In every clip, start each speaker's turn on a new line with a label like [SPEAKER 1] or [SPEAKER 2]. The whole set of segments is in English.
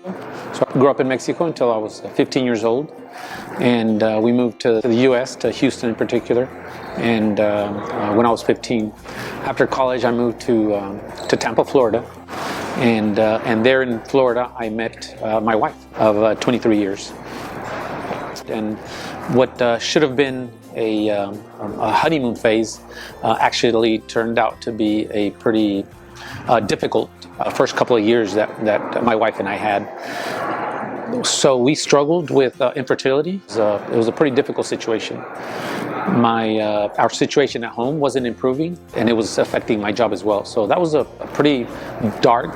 [SPEAKER 1] So I grew up in Mexico until I was 15 years old, and we moved to the U.S., to Houston in particular, and when I was 15. After college, I moved to Tampa, Florida, and there in Florida, I met my wife of 23 years. And what should have been a honeymoon phase actually turned out to be a pretty difficult first couple of years that my wife and I had. So we struggled with infertility. It was a pretty difficult situation. Our situation at home wasn't improving, and it was affecting my job as well. So that was a pretty dark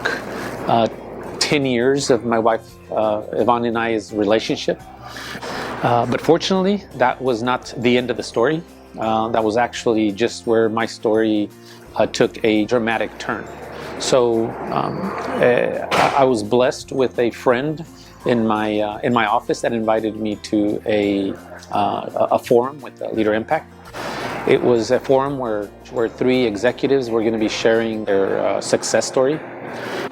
[SPEAKER 1] 10 years of my wife Yvonne and I's relationship. But fortunately, that was not the end of the story. That was actually just where my story took a dramatic turn. So I was blessed with a friend in my office that invited me to a forum with LeaderImpact. It was a forum where 3 executives were going to be sharing their success story.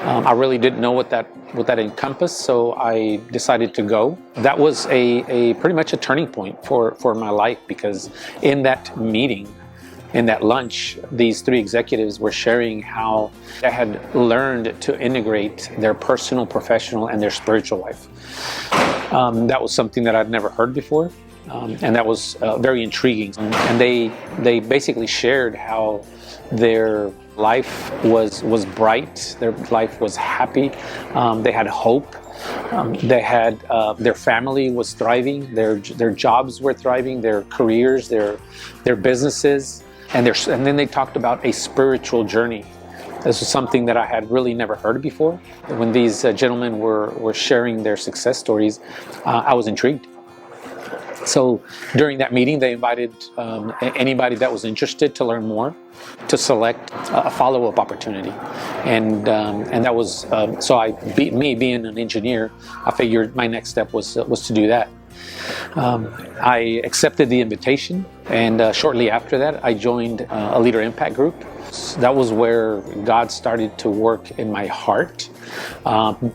[SPEAKER 1] I really didn't know what that encompassed, so I decided to go. That was a pretty much a turning point for my life, because in that meeting, in that lunch, these 3 executives were sharing how they had learned to integrate their personal, professional, and their spiritual life. That was something that I'd never heard before, and that was very intriguing. And they basically shared how their life was bright, their life was happy, they had hope, they had their family was thriving, their jobs were thriving, their careers, their businesses, and then they talked about a spiritual journey. This was something that I had really never heard before. When these gentlemen were sharing their success stories, I was intrigued. So during that meeting, they invited anybody that was interested to learn more to select a follow-up opportunity, and that was so me being an engineer, I figured my next step was to do that. I accepted the invitation, and shortly after that, I joined a LeaderImpact group. That was where God started to work in my heart.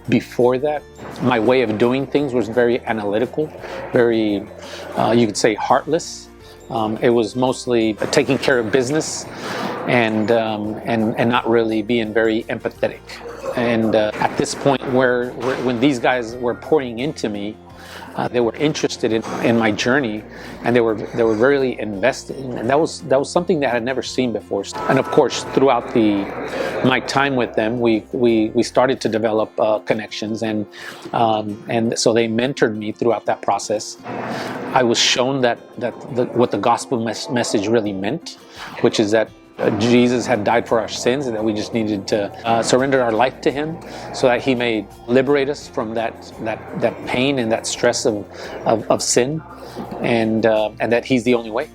[SPEAKER 1] Before that, my way of doing things was very analytical, very, you could say, heartless. It was mostly taking care of business and not really being very empathetic. And at this point, when these guys were pouring into me, they were interested in my journey, and they were really invested, and that was something that I had never seen before. And of course, throughout my time with them, we started to develop connections, and so they mentored me throughout that process. I was shown what the gospel message really meant, which is that Jesus had died for our sins, and that we just needed to surrender our life to Him, so that He may liberate us from that pain and that stress of sin, and that He's the only way.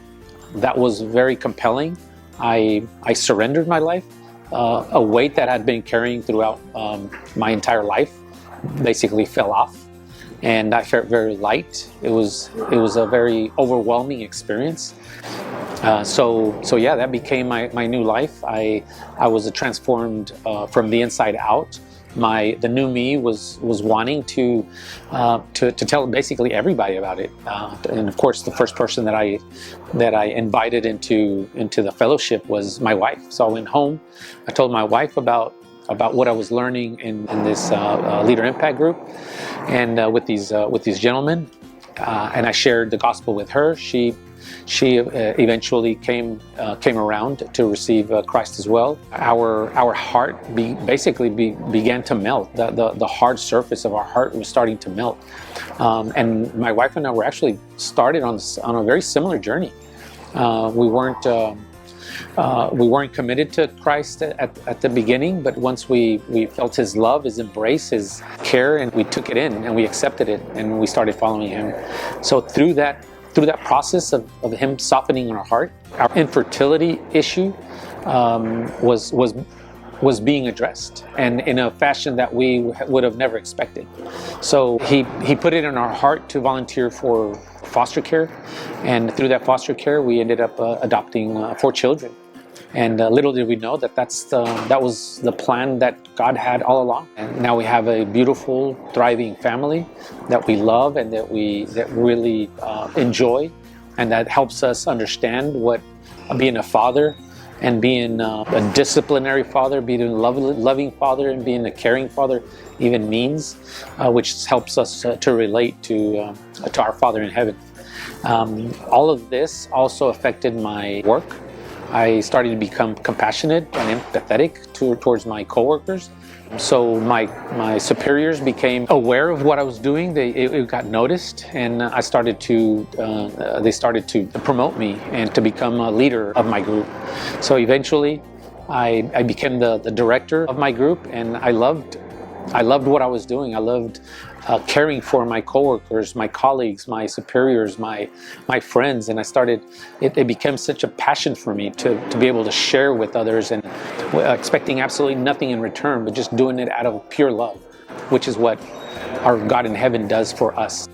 [SPEAKER 1] That was very compelling. I surrendered my life. A weight that I'd been carrying throughout my entire life basically fell off, and I felt very light. It was a very overwhelming experience. So yeah, that became my new life. I was transformed from the inside out. The new me was wanting to tell basically everybody about it. And of course, the first person that I invited into the fellowship was my wife. So I went home. I told my wife about what I was learning in this LeaderImpact group, and with these gentlemen, and I shared the gospel with her. She eventually came around to receive Christ as well. Our heart began to melt. The hard surface of our heart was starting to melt, and my wife and I were actually started on a very similar journey. We weren't committed to Christ at the beginning, but once we felt His love, His embrace, His care, and we took it in and we accepted it, and we started following Him. So through that process of Him softening our heart, our infertility issue was being addressed, and in a fashion that we would have never expected. So he put it in our heart to volunteer for foster care, and through that foster care we ended up adopting 4 children. And little did we know that that was the plan that God had all along. And now we have a beautiful, thriving family that we love and that really enjoy, and that helps us understand what being a father and being a disciplinary father, being a loving father, and being a caring father even means, which helps us to relate to our Father in heaven. All of this also affected my work. I started to become compassionate and empathetic towards my coworkers. So my superiors became aware of what I was doing. It got noticed, and they started to promote me and to become a leader of my group. So eventually, I became the director of my group, and I loved what I was doing. I loved caring for my coworkers, my colleagues, my superiors, my friends, and it became such a passion for me to be able to share with others, and expecting absolutely nothing in return, but just doing it out of pure love, which is what our God in heaven does for us.